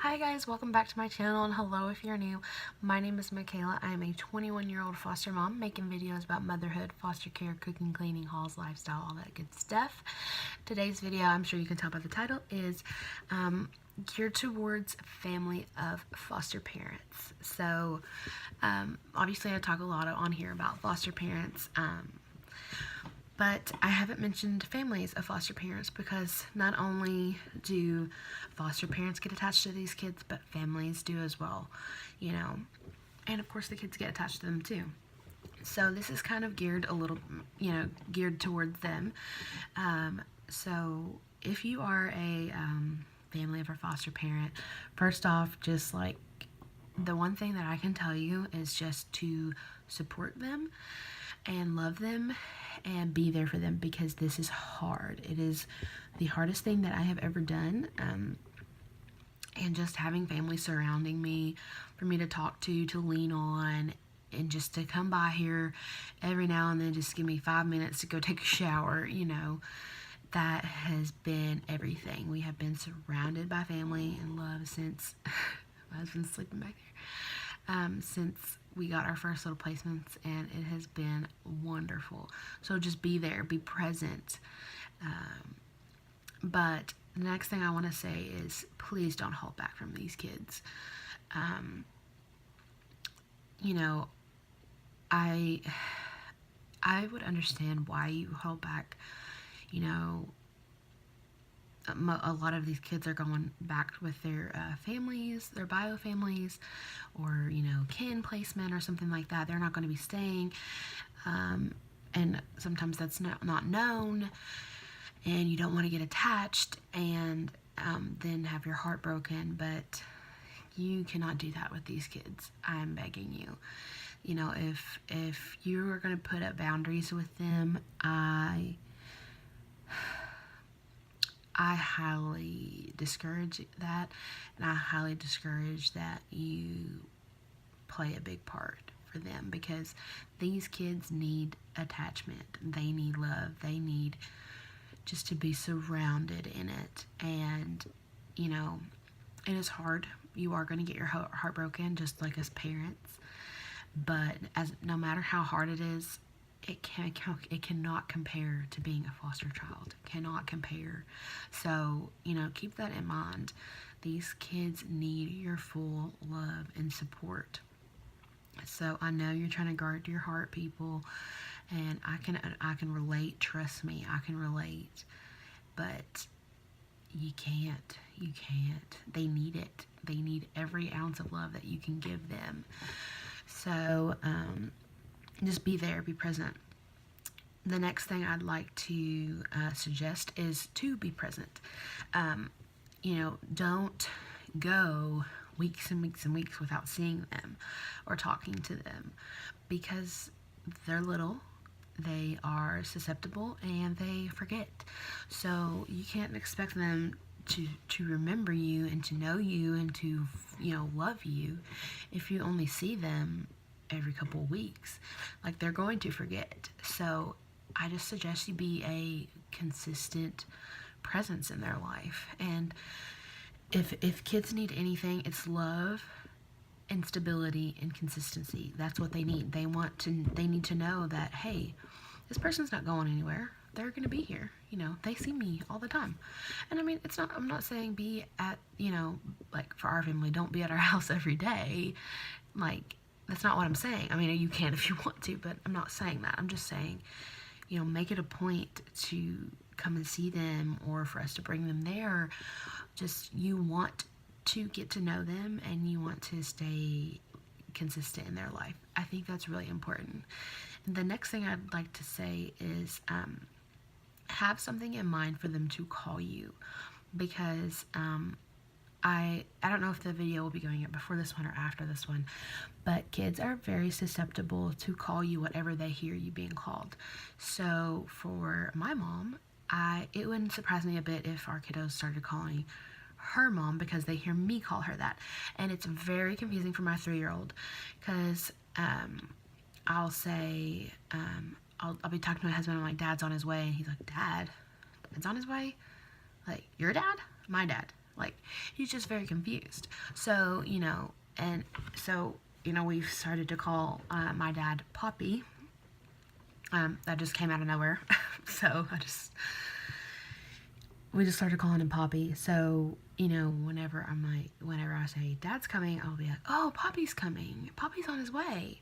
Hi guys, welcome back to my channel, and hello if you're new. My name is Michaela. I am a 21-year-old foster mom making videos about motherhood, foster care, cooking, cleaning, hauls, lifestyle, all that good stuff. Today's video, I'm sure you can tell by the title, is geared towards family of foster parents. So obviously I talk a lot on here about foster parents, but I haven't mentioned families of foster parents because not only do foster parents get attached to these kids, but families do as well, and of course the kids get attached to them too. So this is kind of geared a little, geared towards them. So if you are a family of a foster parent, first off, just like the one thing that I can tell you is just to support them and love them and be there for them, because this is hard. It is the hardest thing that I have ever done. And just having family surrounding me for me to talk to lean on, and just to come by here every now and then, just give me 5 minutes to go take a shower, that has been everything. We have been surrounded by family and love since my husband's sleeping back there, since we got our first little placements, and it has been wonderful. So just be there, be present. But the next thing I want to say is, please don't hold back from these kids. I would understand why you hold back. A lot of these kids are going back with their families, their bio families, or kin placement or something like that. They're not going to be staying, and sometimes that's not known, and you don't want to get attached and then have your heart broken. But you cannot do that with these kids. I'm begging you. If you are going to put up boundaries with them, I highly discourage that, and I highly discourage that you play a big part for them, because these kids need attachment. They need love. They need just to be surrounded in it. And it is hard. You are going to get your heart broken, just like as parents. But no matter how hard it is, it cannot compare to being a foster child. It cannot compare. So keep that in mind. These kids need your full love and support. So I know you're trying to guard your heart, people, and I can relate. Trust me, I can relate. But you can't. They need it. They need every ounce of love that you can give them. So just be there, be present. The next thing I'd like to suggest is to be present. Don't go weeks and weeks and weeks without seeing them or talking to them, because they're little, they are susceptible, and they forget. So you can't expect them to remember you and to know you and to love you if you only see them every couple of weeks. Like, they're going to forget. So I just suggest you be a consistent presence in their life. And if kids need anything, it's love and stability and consistency. That's what they need. They need to know that, hey, this person's not going anywhere. They're going to be here. They see me all the time. And I mean, I'm not saying be at, like for our family, don't be at our house every day. Like, that's not what I'm saying. I mean, you can if you want to, but I'm not saying that. I'm just saying, make it a point to come and see them, or for us to bring them there. Just, you want to get to know them, and you want to stay consistent in their life. I think that's really important. The next thing I'd like to say is have something in mind for them to call you, because I don't know if the video will be going up before this one or after this one, but kids are very susceptible to call you whatever they hear you being called. So for my mom, it wouldn't surprise me a bit if our kiddos started calling her mom, because they hear me call her that. And it's very confusing for my 3-year-old, because I'll say, I'll be talking to my husband, I'm like, Dad's on his way, and he's like, Dad's on his way? Like, your dad? My dad. Like, he's just very confused. So, we've started to call my dad Poppy. That just came out of nowhere. So we just started calling him Poppy. So, whenever I say Dad's coming, I'll be like, oh, Poppy's coming. Poppy's on his way.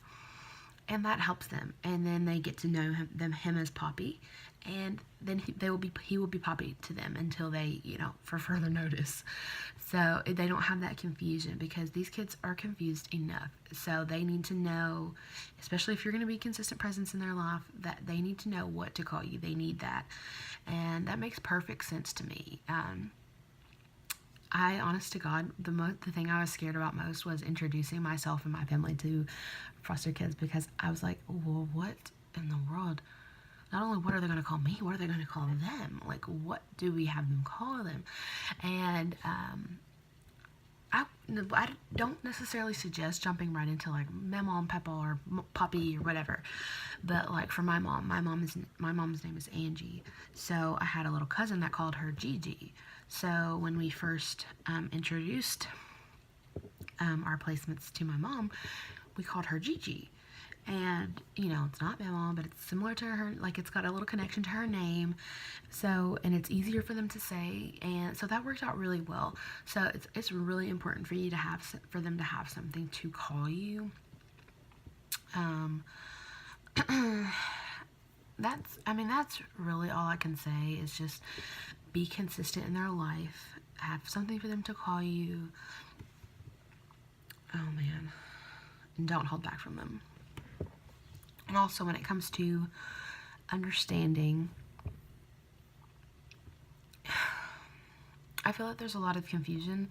And that helps them. And then they get to know him as Poppy. And then he will be Poppy to them until they, for further notice. So they don't have that confusion, because these kids are confused enough. So they need to know, especially if you're going to be a consistent presence in their life, that they need to know what to call you. They need that. And that makes perfect sense to me. Honest to God, the thing I was scared about most was introducing myself and my family to foster kids, because I was like, well, what in the world? Not only what are they going to call me, what are they going to call them? Like, what do we have them call them? And I don't necessarily suggest jumping right into like Mama, Peppa, or Poppy, or whatever. But like for my mom's name is Angie. So I had a little cousin that called her Gigi. So when we first introduced our placements to my mom, we called her Gigi. And, it's not my mom, but it's similar to her, like it's got a little connection to her name. So, and it's easier for them to say. And so that worked out really well. So it's really important for them to have something to call you. That's really all I can say, is just be consistent in their life. Have something for them to call you. Oh man. And don't hold back from them. And also, when it comes to understanding, I feel like there's a lot of confusion,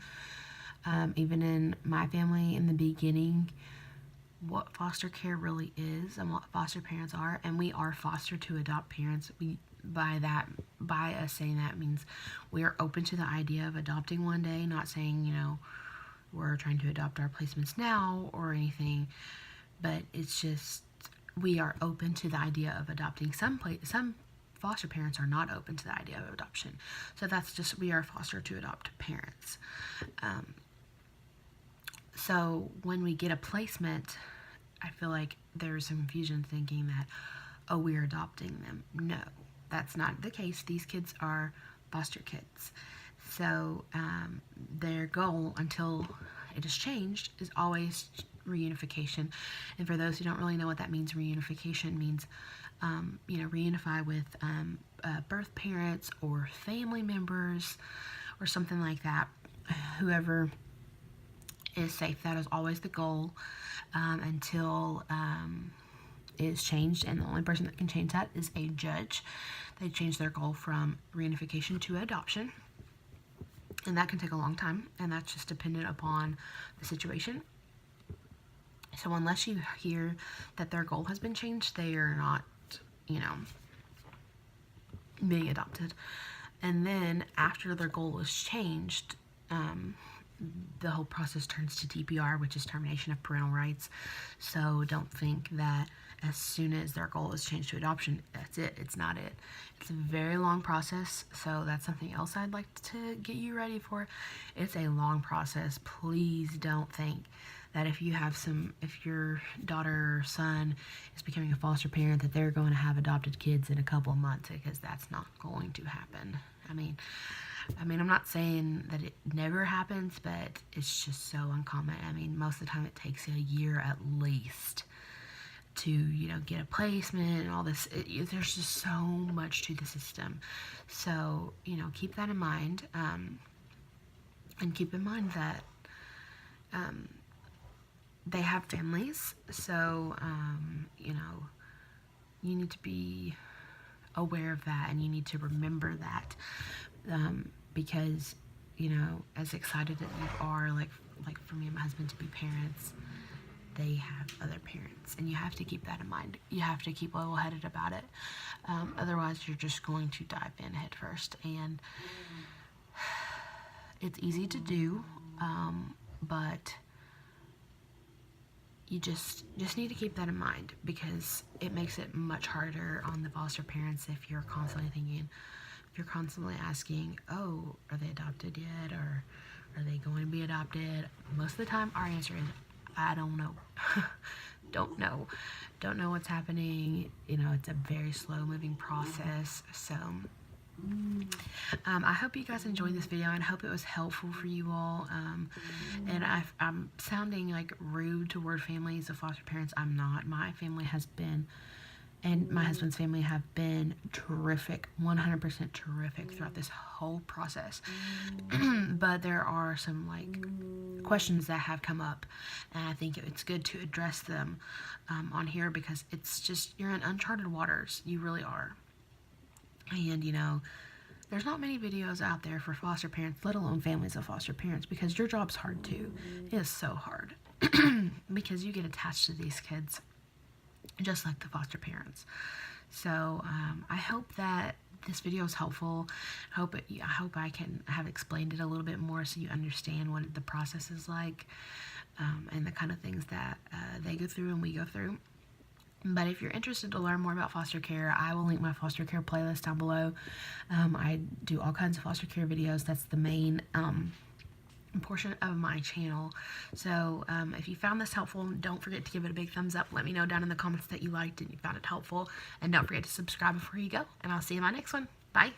even in my family in the beginning, what foster care really is and what foster parents are. And we are foster to adopt parents. By us saying that, means we are open to the idea of adopting one day, not saying, we're trying to adopt our placements now or anything, but it's just, we are open to the idea of adopting. Some foster parents are not open to the idea of adoption. So that's just, we are foster to adopt parents. So when we get a placement, I feel like there's some confusion thinking that, oh, we're adopting them. No, that's not the case. These kids are foster kids. So their goal, until it is changed, is always reunification. And for those who don't really know what that means, reunification means, reunify with birth parents or family members or something like that. Whoever is safe, that is always the goal, until it is changed. And the only person that can change that is a judge. They change their goal from reunification to adoption. And that can take a long time, and that's just dependent upon the situation. So unless you hear that their goal has been changed, they are not, being adopted. And then after their goal is changed, the whole process turns to TPR, which is termination of parental rights. So don't think that as soon as their goal is changed to adoption, that's it. It's not it. It's a very long process. So that's something else I'd like to get you ready for. It's a long process. Please don't think that if your daughter or son is becoming a foster parent, that they're going to have adopted kids in a couple of months, because that's not going to happen. I mean, I'm not saying that it never happens, but it's just so uncommon. I mean, most of the time it takes a year at least to, get a placement and all this. There's just so much to the system. So, keep that in mind. And keep in mind that they have families. So, you need to be aware of that, and you need to remember that. Because, as excited as you are, like for me and my husband to be parents, they have other parents, and you have to keep that in mind. You have to keep level-headed about it. Otherwise, you're just going to dive in head first, and it's easy to do, but you just need to keep that in mind, because it makes it much harder on the foster parents if you're constantly thinking, if you're constantly asking, oh, are they adopted yet, or are they going to be adopted, most of the time our answer is, I don't know. Don't know what's happening. You know, it's a very slow moving process. So I hope you guys enjoyed this video, and I hope it was helpful for you all. And I'm sounding like rude toward families of foster parents. I'm not. My family has been, and my husband's family have been terrific, 100% terrific throughout this whole process. But there are some like questions that have come up, and I think it's good to address them on here, because it's just, you're in uncharted waters. You really are. And you know, there's not many videos out there for foster parents, let alone families of foster parents, because your job's hard too. It is so hard because you get attached to these kids just like the foster parents. So I hope that this video is helpful. I hope I can have explained it a little bit more so you understand what the process is like, and the kind of things that they go through and we go through. But if you're interested to learn more about foster care, I will link my foster care playlist down below. I do all kinds of foster care videos. That's the main portion of my channel. So if you found this helpful, don't forget to give it a big thumbs up. Let me know down in the comments that you liked and you found it helpful. And don't forget to subscribe before you go. And I'll see you in my next one. Bye.